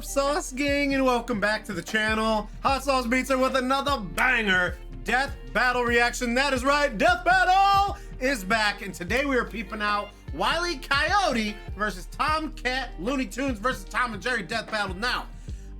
up, Sauce Gang, and welcome back to the channel. Hot Sauce Beats are with another banger death battle reaction. That is right, Death Battle is back, and today we are peeping out Wile E Coyote versus Tomcat Looney Tunes versus Tom and Jerry Death Battle. Now,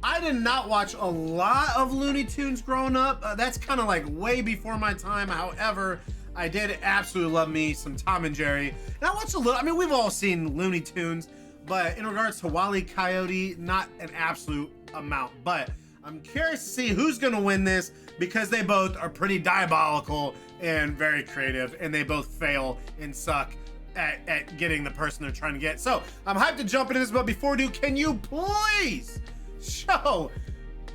I did not watch a lot of Looney Tunes growing up. That's kind of like way before my time. However, I did absolutely love me some Tom and Jerry. And I watched a little, I mean, we've all seen Looney Tunes, but in regards to Wile E Coyote, not an absolute amount. But I'm curious to see who's gonna win this because they both are pretty diabolical and very creative, and they both fail and suck at getting the person they're trying to get. So I'm hyped to jump into this, but before I do, can you please show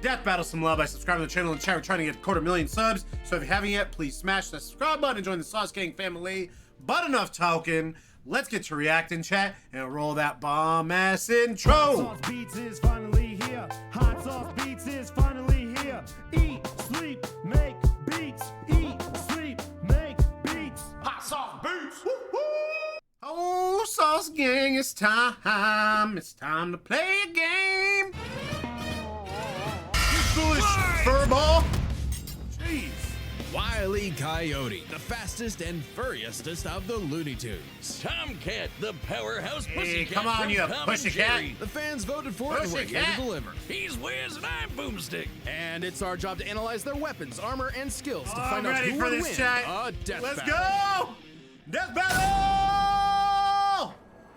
Death Battle some love by subscribing to the channel and chat. We're trying to get 250,000 subs, so if you haven't yet, please smash that subscribe button and join the Sauce Gang family. But enough talking, let's get to reacting, chat, and roll that bomb ass intro. Hot Sauce Beats is finally here. Hot Sauce Beats is finally here. Eat, sleep, make beats. Eat, sleep, make beats. Hot Sauce Beats. Woo -hoo. Oh, Sauce Gang, it's time. It's time to play a game. You foolish furball. Jeez. Wile E Coyote, the fastest and furriestest of the Looney Tunes. Tomcat, the powerhouse Hey, pussycat. come on, from you Tom and pussycat. Jerry. The fans voted for it and we're here Pussycat. to deliver. He's Wiz and I'm Boomstick. And it's our job to analyze their weapons, armor, and skills to I'm find out ready who for will this, win chat. a death Let's battle. go. Death Battle.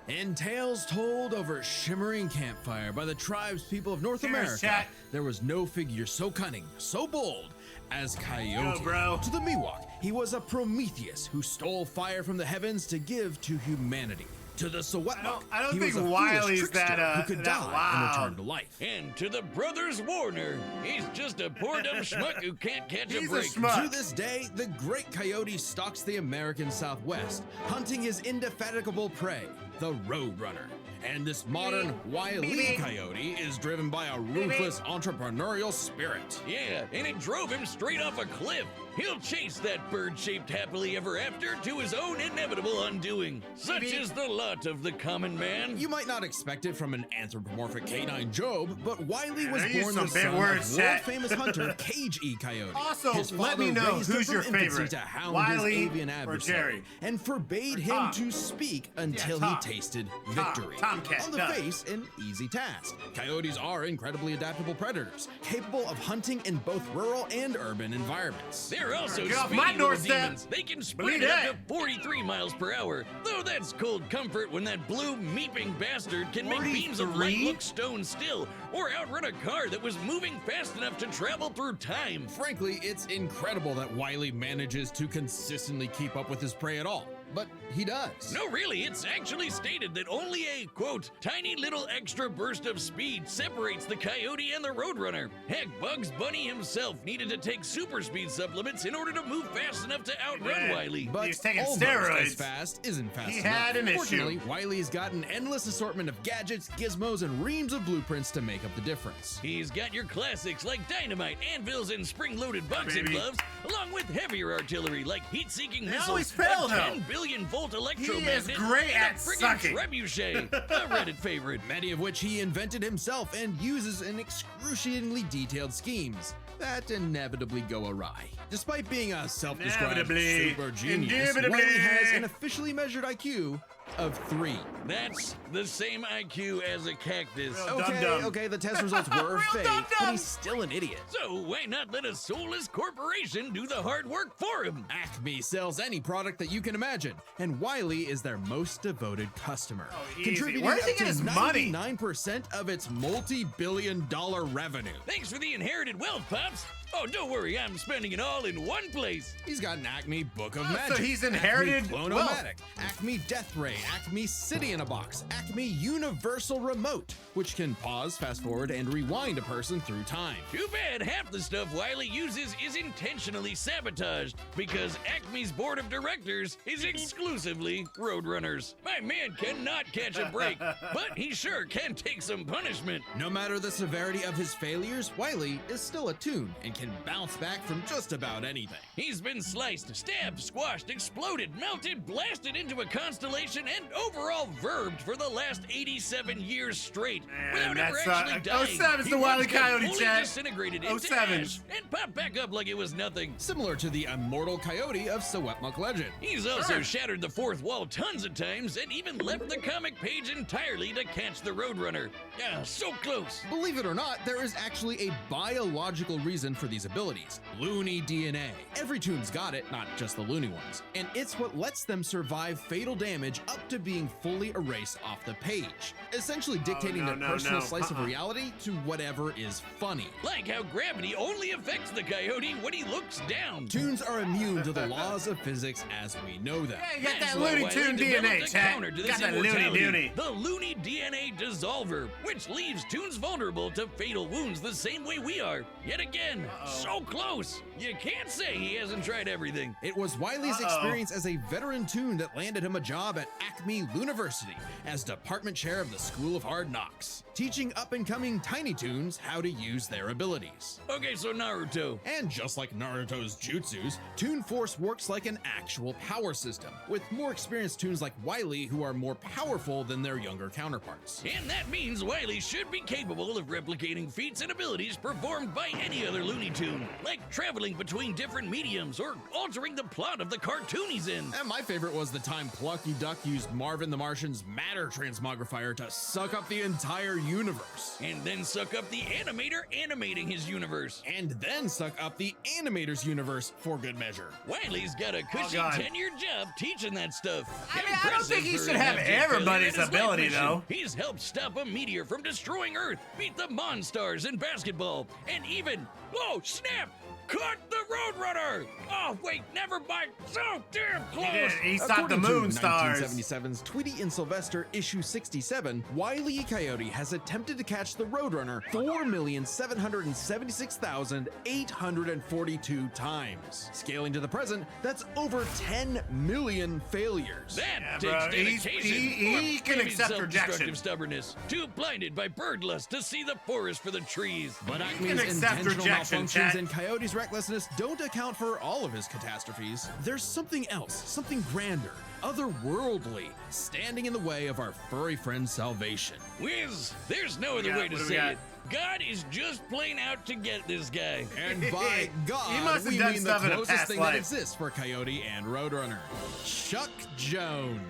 In tales told over shimmering campfire by the tribes people of North Cheers, America, chat. there was no figure so cunning, so bold as Coyote. Yo, bro. To the Miwok, he was a Prometheus who stole fire from the heavens to give to humanity. To the Sowetmok, I don't he think was a Wiley's foolish trickster that, who could that die and loud. return to life. And to the brothers Warner, he's just a poor dumb schmuck who can't catch He's a a break. schmuck. To this day, the great Coyote stalks the American Southwest, hunting his indefatigable prey, the Roadrunner. And this modern Wile E Coyote is driven by a ruthless entrepreneurial spirit. Yeah, and it drove him straight off a cliff. He'll chase that bird-shaped happily ever after to his own inevitable undoing. Such is the lot of the common man. You might not expect it from an anthropomorphic canine Job, but Wile E was they're using born some the big son words, of chat. world-famous hunter Cage E Coyote. Also, His let father me know raised him who's from your infancy favorite, to hound Wile his E avian or adversary, Jerry? and forbade him Tom. to speak until Tom. he tasted victory. Tomcat, On the duh. face, an easy task. Coyotes are incredibly adaptable predators, capable of hunting in both rural and urban environments. They're also Get off speedy my little doorstep. demons. They can sprint Believe up that. to 43 miles per hour. Though that's cold comfort when that blue meeping bastard can make beams of light 43? look stone still, or outrun a car that was moving fast enough to travel through time. Frankly, it's incredible that Wile E manages to consistently keep up with his prey at all, but he does. No, really, it's actually stated that only a, quote, tiny little extra burst of speed separates the Coyote and the Roadrunner. Heck, Bugs Bunny himself needed to take super speed supplements in order to move fast enough to outrun Yeah. Wile E. But He's taking almost steroids. as fast isn't fast He enough. had an issue. Fortunately, Wiley's got an endless assortment of gadgets, gizmos, and reams of blueprints to make up the difference. He's got your classics like dynamite, anvils, and spring-loaded boxing baby. gloves, along with heavier artillery like heat-seeking They missiles, always fail, a though. 10 billion volt electromagnet, great and at a friggin' sucking. trebuchet, a Reddit favorite. Many of which he invented himself and uses in excruciatingly detailed schemes that inevitably go awry. Despite being a self-described Inevitably. super genius, Indubitably. Wiley has an officially measured IQ of 3. That's the same IQ as a cactus. Real Okay, dum-dum. okay, the test results were Real fake, dum-dum. but he's still an idiot. So why not let a soulless corporation do the hard work for him? Acme sells any product that you can imagine, and Wile E is their most devoted customer, easy. contributing Where does he up get to his money? 99% of its multi-billion-dollar revenue. Thanks for the inherited wealth, Pops. Oh, don't worry, I'm spending it all in one place. He's got an Acme Book of Oh, so Magic, he's inherited Acme wealth. Clone-O-Matic, Acme Death Ray, Acme City in a Box, Acme Universal Remote, which can pause, fast forward, and rewind a person through time. Too bad half the stuff Wiley uses is intentionally sabotaged because Acme's board of directors is exclusively Roadrunners. My man cannot catch a break, but he sure can take some punishment. No matter the severity of his failures, Wile E is still a tune and can bounce back from just about anything. He's been sliced, stabbed, squashed, exploded, melted, blasted into a constellation, and overall verbed for the last 87 years straight. Man, without ever that's, actually dying. 07's He the Wile E. once got Coyote, fully chat. disintegrated into 07. ash and popped back up like it was nothing. Similar to the immortal Coyote of Sewetmuk legend. He's also shattered the fourth wall tons of times and even left the comic page entirely to catch the Roadrunner. Yeah, so close. Believe it or not, there is actually a biological reason for these abilities. Looney DNA. Every toon's got it, not just the Looney ones. And it's what lets them survive fatal damage up to being fully erased off the page, essentially dictating their personal slice of reality to whatever is funny. Like how gravity only affects the Coyote when he looks down. Toons are immune to the laws of physics as we know them. Yeah, you got That's that why Looney Wile E Tune developed DNA, a chat. counter to this Got that Looney immortality, Dooney. the Looney DNA Dissolver, which leaves Toons vulnerable to fatal wounds the same way we are. Yet again, so close. You can't say he hasn't tried everything. It was Wile E's experience as a veteran toon that landed him a job at Acme University as department chair of the School of Hard Knocks, teaching up-and-coming Tiny Toons how to use their abilities. Okay, so Naruto. And just like Naruto's jutsus, Toon Force works like an actual power system, with more experienced toons like Wile E who are more powerful than their younger counterparts. And that means Wile E should be capable of replicating feats and abilities performed by any other Looney Tune, like traveling between different mediums or altering the plot of the cartoon he's in. And my favorite was the time Plucky Duck used Marvin the Martian's matter transmogrifier to suck up the entire universe. And then suck up the animator animating his universe. And then suck up the animator's universe for good measure. Wile E's got a cushy God. 10-year job teaching that stuff. I mean, I don't think he Impressive should for have an abject everybody's failure at his life ability, mission. though. He's helped stop a meteor from destroying Earth, beat the Monstars in basketball, and even, oh snap, caught the Roadrunner! Oh wait, never mind, so damn close! He stopped the According moon to stars. 1977's Tweety and Sylvester issue 67, Wile E. Coyote has attempted to catch the Roadrunner 4,776,842 times. Scaling to the present, that's over 10 million failures. That Yeah, bro, takes dedication. he or can maybe accept self-destructive rejection. stubbornness. Too blinded by bird lust to see the forest for the trees. But can Acme's accept intentional rejection, malfunctions chat. and Coyote's recklessness don't account for all of his catastrophes. There's something else, something grander, otherworldly, standing in the way of our furry friend's salvation. Wiz, there's no other got? way to What do we say got? it. God is just plain out to get this guy. And by God, He must have we done mean the stuff in a closest past thing life. that exists for Coyote and Roadrunner. Chuck Jones.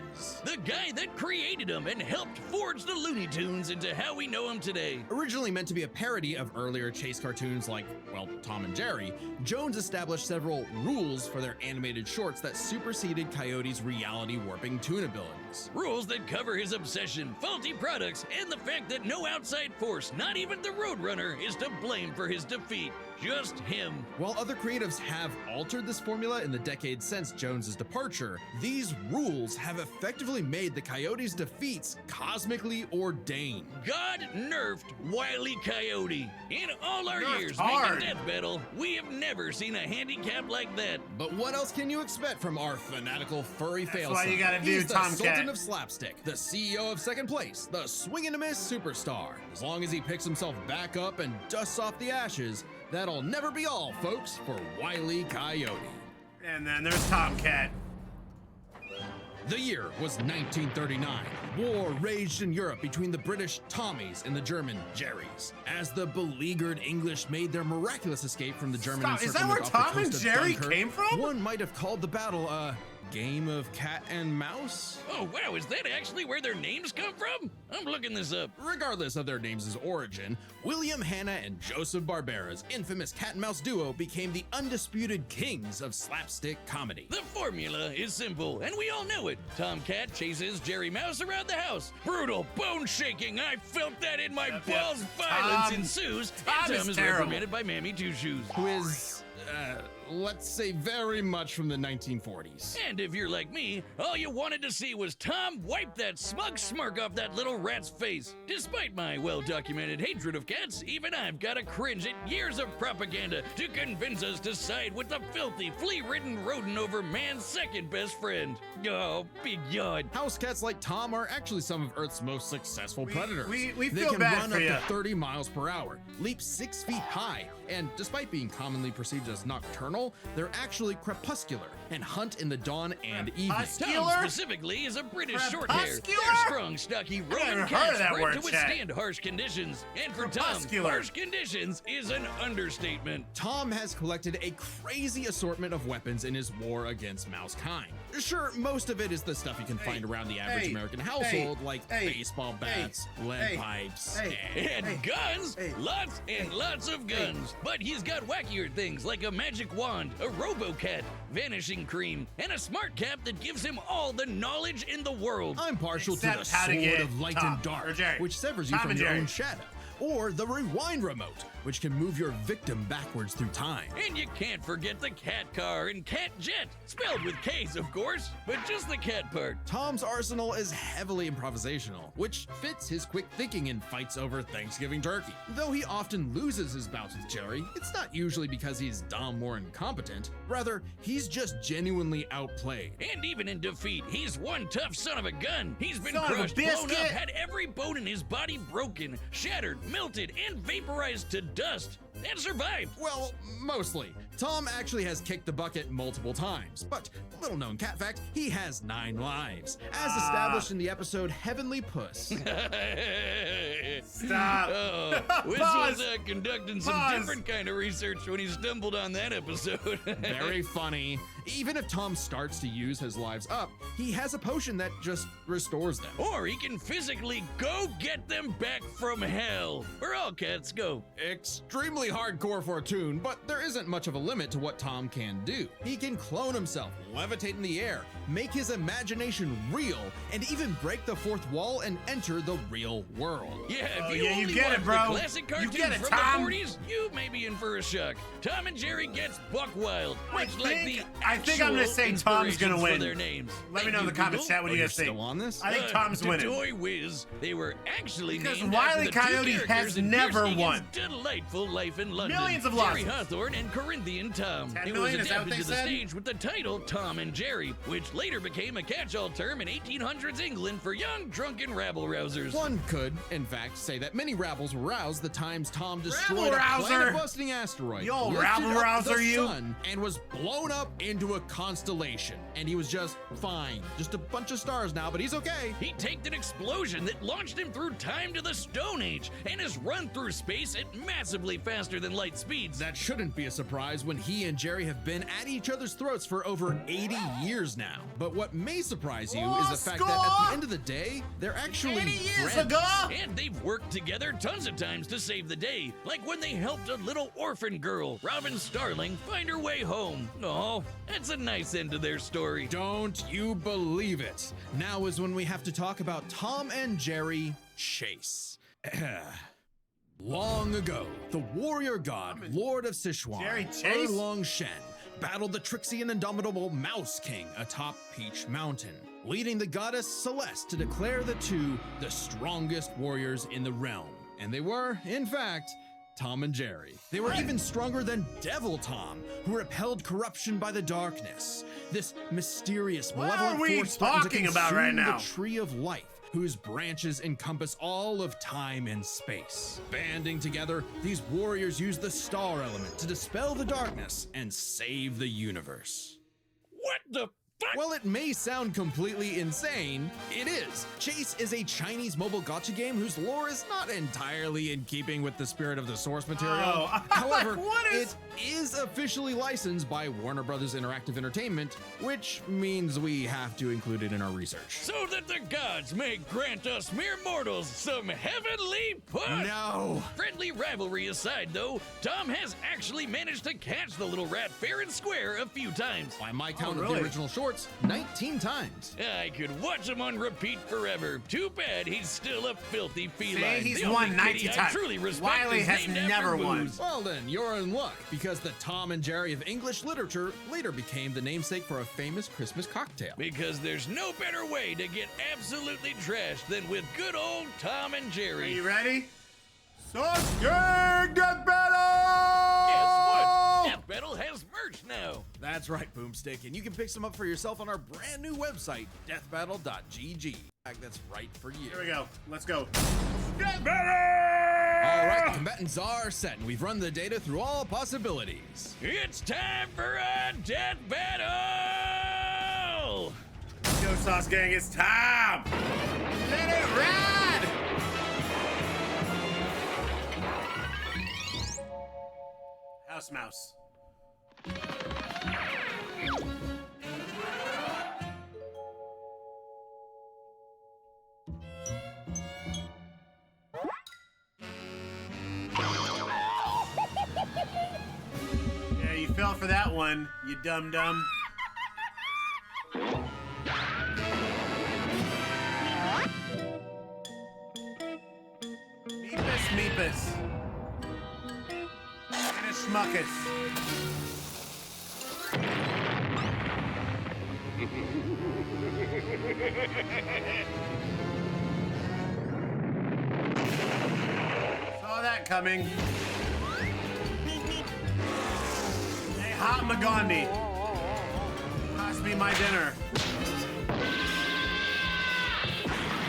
The guy that created him and helped forge the Looney Tunes into how we know him today. Originally meant to be a parody of earlier chase cartoons like, well, Tom and Jerry, Jones established several rules for their animated shorts that superseded Coyote's reality warping toon abilities. Rules that cover his obsession, faulty products, and the fact that no outside force, not even the Roadrunner, is to blame for his defeat. Just him. While other creatives have altered this formula in the decades since Jones's departure, these rules have effectively made the Coyote's defeats cosmically ordained. God nerfed Wile E. Coyote. In all our Nerfed years hard. making Death Battle, we have never seen a handicap like that. But what else can you expect from our fanatical furry fail why you son? gotta do He's the Tomcat. Sultan of Slapstick, the CEO of Second Place, the swing and a miss superstar. As long as he picks himself back up and dusts off the ashes, that'll never be all, folks, for Wile E. Coyote. And then there's Tomcat. The year was 1939. War raged in Europe between the British Tommies and the German Jerrys. As the beleaguered English made their miraculous escape from the German Stop, is that encirclement where off the Tom and coast of Jerry Dunkirk, came from? One might have called the battle a game of cat and mouse. Oh wow, is that actually where their names come from? I'm looking this up. Regardless of their names' origin, William Hanna and Joseph Barbera's infamous cat and mouse duo became the undisputed kings of slapstick comedy. The formula is simple, and we all know it. Tomcat chases Jerry Mouse around the house. Brutal, bone-shaking, I felt that in my balls. Violence ensues, Tom and is Tom is terrible. reprimanded by Mammy Two Shoes. Who is, let's say very much from the 1940s. And if you're like me, all you wanted to see was Tom wipe that smug smirk off that little rat's face. Despite my well-documented hatred of cats, even I've got to cringe at years of propaganda to convince us to side with the filthy, flea-ridden rodent over man's second best friend. Oh, big yawn. House cats like Tom are actually some of Earth's most successful predators. we They feel can bad run for up ya. to 30 miles per hour, leap 6 feet high, and despite being commonly perceived as nocturnal, they're actually crepuscular and hunt in the dawn and evening. Tom Muscular? specifically is a British short-hair. Crepuscular? They're strong, stocky never Roman heard of cats that bred word, to Chet. withstand harsh conditions. And for Tom, Crepuscular. harsh conditions is an understatement. Tom has collected a crazy assortment of weapons in his war against mousekind. Sure, most of it is the stuff you can find around the average American household, like baseball bats, lead pipes, And guns, lots and lots of guns. But he's got wackier things like a magic wand, a robo-cat, vanishing cream, and a smart cap that gives him all the knowledge in the world. I'm partial Except to the how to sword get of light Tom and dark, or Jerry. which severs you Tom from and your Jerry. own shadow, or the rewind remote, which can move your victim backwards through time. And you can't forget the cat car and cat jet, spelled with K's, of course, but just the cat part. Tom's arsenal is heavily improvisational, which fits his quick thinking in fights over Thanksgiving turkey. Though he often loses his bouts with Jerry, it's not usually because he's dumb or incompetent. Rather, he's just genuinely outplayed. And even in defeat, he's one tough son of a gun. He's been Son of a crushed, blown up, biscuit. had every bone in his body broken, shattered, melted, and vaporized to dust, and survived. Well, mostly. Tom actually has kicked the bucket multiple times, but little known cat fact, he has 9 lives, as established in the episode Heavenly Puss. Stop. Wiz Pause. was conducting some Pause. different kind of research when he stumbled on that episode. Very funny. Even if Tom starts to use his lives up, he has a potion that just restores them. Or he can physically go get them back from hell. Where all cats go. Extremely hardcore for a tune, but there isn't much of a limit to what Tom can do. He can clone himself, levitate in the air, make his imagination real, and even break the fourth wall and enter the real world. Yeah, if Oh, you yeah, you only get it, watch bro. the classic You cartoons get it, from Tom. the 40s, you may be in for a shock. Tom and Jerry gets buck wild, much like the I think I'm gonna actual say Tom's gonna inspirations win. for their names. Let me Thank know in you, the comments Google. chat what Oh, do you you're guys think. still on this? I think Tom's to winning. Toy Whiz, they were actually Because named Wile after E. the two Coyote characters has in never Pierce won. Egan's delightful life in London. Millions of Jerry losses. Hawthorne and Corinthian Tom. 10 It was million, is that what adapted they to the said? stage with the title Tom and Jerry, which later became a catch-all term in 1800s England for young drunken rabble-rousers. One could, in fact, say that many rabbles were roused the times Tom destroyed a Rabble-rouser. planet-busting asteroid, Yo, lifted up rabble-rouser, the you. sun, and was blown up into a constellation. And he was just fine. Just a bunch of stars now, but he's okay. He taked an explosion that launched him through time to the Stone Age and has run through space at massively faster than light speeds. That shouldn't be a surprise when he and Jerry have been at each other's throats for over 80 years now. But what may surprise you is the fact that at the end of the day, they're actually 80 years friends. ago. And they've worked together tons of times to save the day, like when they helped a little orphan girl, Robin Starling, find her way home. Oh, that's a nice end to their story. Don't you believe it? Now is when we have to talk about Tom and Jerry Chase. Long ago, the warrior god, Lord of Sichuan, Jerry Chase? Erlong Shen, battled the tricksy and indomitable Mouse King atop Peach Mountain, leading the goddess Celeste to declare the two the strongest warriors in the realm. And they were, in fact, Tom and Jerry. They were even stronger than Devil Tom, who repelled corruption by the darkness. This mysterious, What malevolent are we force threatened to talking about right consume now? the Tree of Life, whose branches encompass all of time and space. Banding together, these warriors use the star element to dispel the darkness and save the universe. What the fuck? Well, it may sound completely insane. It is. Chase is a Chinese mobile gacha game whose lore is not entirely in keeping with the spirit of the source material. Oh, However, what is- it is officially licensed by Warner Brothers Interactive Entertainment, which means we have to include it in our research. So that the gods may grant us mere mortals some heavenly push. No. Friendly rivalry aside, though, Tom has actually managed to catch the little rat fair and square a few times. By my count of really? the original short, sports 19 times. I could watch him on repeat forever. Too bad he's still a filthy feline. See, he's The won only 90 kitty I times. truly respect Wile E is has named never after won. booze. Well then, you're in luck, because the Tom and Jerry of English literature later became the namesake for a famous Christmas cocktail. Because there's no better way to get absolutely trashed than with good old Tom and Are Jerry. you ready? SUSBCRIBE Death Battle! Guess what? Death Battle has merch now. That's right, Boomstick, and you can pick some up for yourself on our brand new website, deathbattle.gg. That's right for you. Here we go. Let's go. Death Battle! All right, the combatants are set, and we've run the data through all possibilities. It's time for a death battle! Yo, Sauce Gang, it's time! Let it ride! House Mouse. Yeah, you fell for that one, you dum-dum. Meepus. And a Schmuckus. Saw that coming. Hey, Hot Magandhi. Cost me my dinner.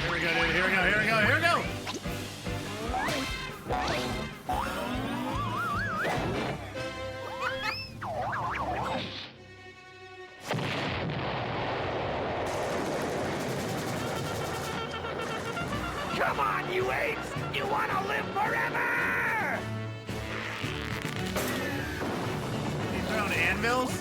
Here we go, dude. Here we go, here we go, here we go! Come on, you apes! You wanna live forever! You throwing anvils?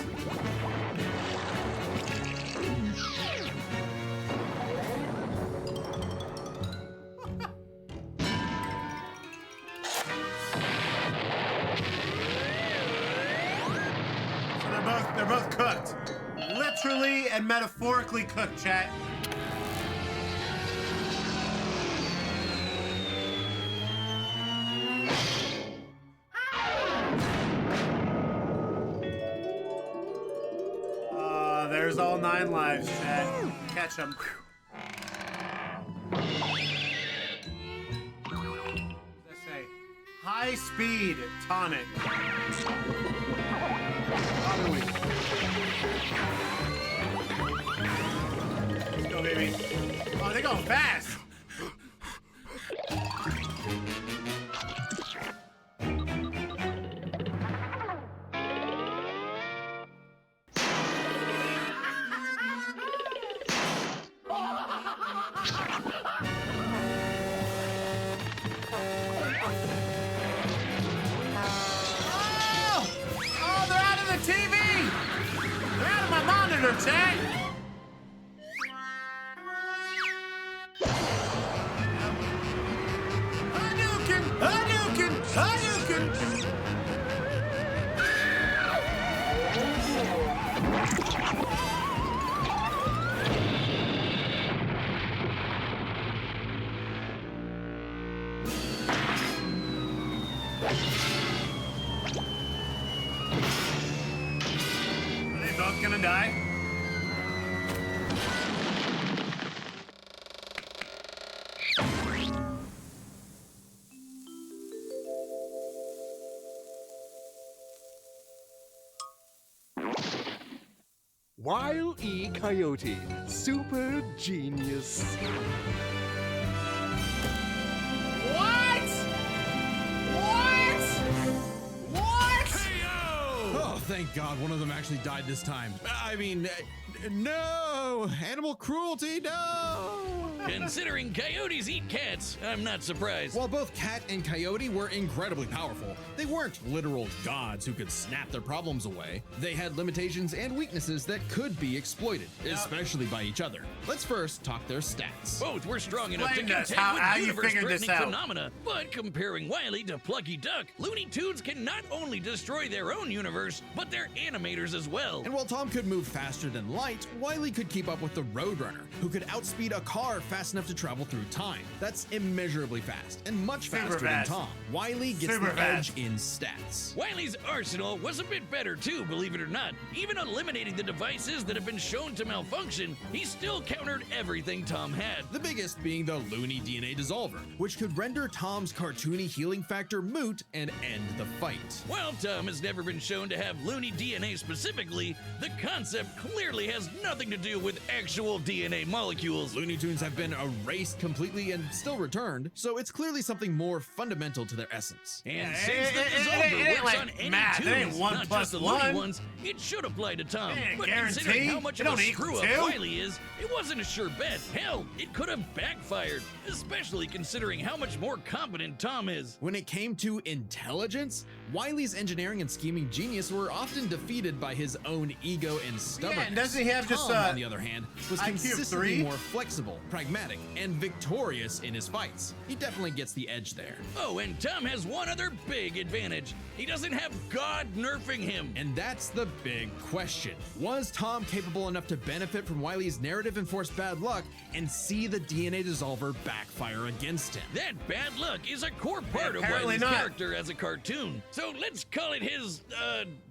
So they're both cooked. Literally and metaphorically cooked, chat. There's all 9 lives, chat. Catch them. Let's say high speed tonic. Let's go, baby. Oh, they're going fast. Chat. Hadouken! Hadouken! Hadouken! Are they both gonna die? Wile E. Coyote, super genius. What? What? What? Oh, thank God one of them actually died this time. I mean, no! Animal cruelty, no! Considering coyotes eat cats, I'm not surprised. While both Cat and Coyote were incredibly powerful, they weren't literal gods who could snap their problems away. They had limitations and weaknesses that could be exploited, especially by each other. Let's first talk their stats. Both were strong enough to Explain this. contend How with you figured this universe-threatening out? phenomena. But comparing Wile E to Plucky Duck, Looney Tunes can not only destroy their own universe, but their animators as well. And while Tom could move faster than light, Wile E could keep up with the Roadrunner, who could outspeed a car fast enough to travel through time. That's immeasurably fast, and much Super faster than fast. Tom. Wile E gets Super the fast. edge in stats. Wile E's arsenal was a bit better too, believe it or not. Even eliminating the devices that have been shown to malfunction, he still countered everything Tom had. The biggest being the Looney DNA Dissolver, which could render Tom's cartoony healing factor moot and end the fight. While Tom has never been shown to have Looney DNA specifically, the concept clearly has nothing to do with actual DNA molecules. Looney Tunes have been erased completely and still returned, so it's clearly something more fundamental to their essence. And Yeah, since the it Dissolver ain't works like on any math. It ain't tunes, one not plus just the Looney one. ones, it should apply to Tom. Yeah, But guarantee. considering how much It of a don't equal screw-up two. Wile E is, it wasn't a sure bet. Hell, it could have backfired, especially considering how much more competent Tom is. When it came to intelligence, Wile E's engineering and scheming genius were often defeated by his own ego and stubbornness. and doesn't he have Tom, just, on the other hand, was IQ of consistently 3? more flexible, pragmatic, and victorious in his fights. He definitely gets the edge there. Oh, and Tom has one other big advantage. He doesn't have God nerfing him. And that's the big question. Was Tom capable enough to benefit from Wile E's narrative-enforced bad luck and see the DNA Dissolver backfire against him? That bad luck is a core part of Apparently Wile E's not. character as a cartoon. So let's call it his,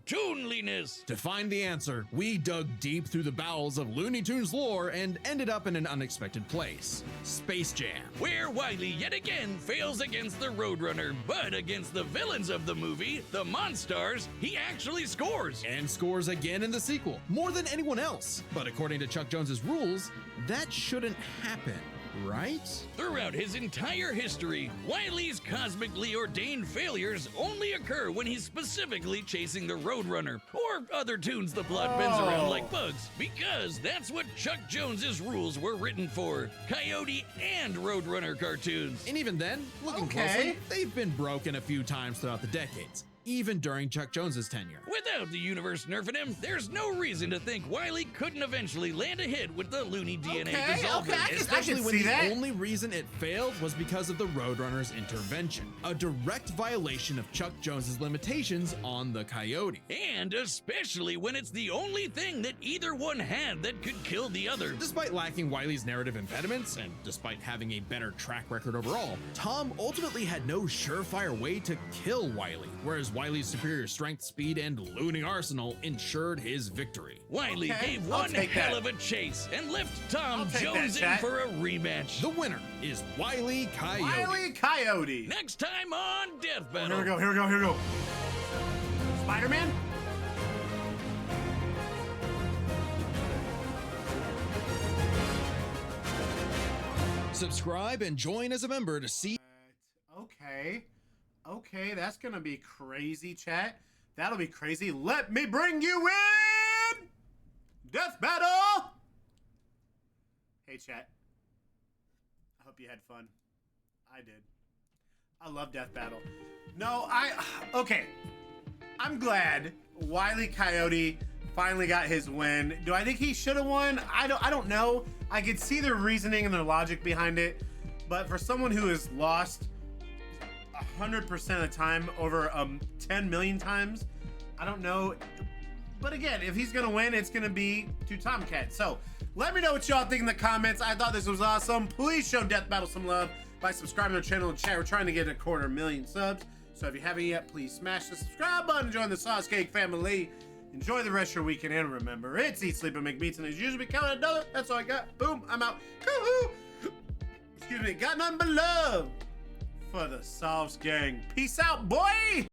toonliness. To find the answer, we dug deep through the bowels of Looney Tunes lore and ended up in an unexpected place: Space Jam. Where Wile E yet again fails against the Roadrunner, but against the villains of the movie, the Monstars, he actually scores. And scores again in the sequel, more than anyone else. But according to Chuck Jones's rules, that shouldn't happen, right? Throughout his entire history, Wile E's cosmically ordained failures only occur when he's specifically chasing the Roadrunner, or other tunes the plot bends around like bugs, because that's what Chuck Jones's rules were written for: Coyote and Roadrunner cartoons. And even then, looking Okay. closely, they've been broken a few times throughout the decades, even during Chuck Jones's tenure. Without the universe nerfing him, there's no reason to think Wile E couldn't eventually land a hit with the Looney DNA Okay, Dissolver. okay, I can Especially when see the that. only reason it failed was because of the Roadrunner's intervention, a direct violation of Chuck Jones's limitations on the Coyote. And especially when it's the only thing that either one had that could kill the other. Despite lacking Wile E's narrative impediments, and despite having a better track record overall, Tom ultimately had no surefire way to kill Wile E, whereas Wile E's superior strength, speed, and looting arsenal ensured his victory. Wile E Okay, gave I'll one take hell that. of a chase and left Tom I'll take Jones that, in chat. for a rematch. The winner is Wile E Coyote. Wile E Coyote. Next time on Death Here Battle. we go, here we go, here we go. Spider-Man? Subscribe and join as a member to see. Okay. Okay, that's gonna be crazy, chat. That'll be crazy. Let me bring you in! Death Battle! Hey, chat. I hope you had fun. I did. I love Death Battle. No, okay. I'm glad Wile E Coyote finally got his win. Do I think he should have won? I don't know. I could see their reasoning and their logic behind it, but for someone who has lost 100% of the time over 10 million times, I don't know. But again, if he's gonna win, it's gonna be to Tomcat. So let me know what y'all think in the comments. I thought this was awesome. Please show Death Battle some love by subscribing to our channel and chat. We're trying to get 250,000 subs. So if you haven't yet, please smash the subscribe button, join the Sauce Cake family. Enjoy the rest of your weekend, and remember, it's Eat, Sleep, and Make Beats, and as usual, be counting another. That's all I got. Boom, I'm out. Coo-hoo. Excuse me, got nothing but love for the Sauce Gang. Peace out, boy!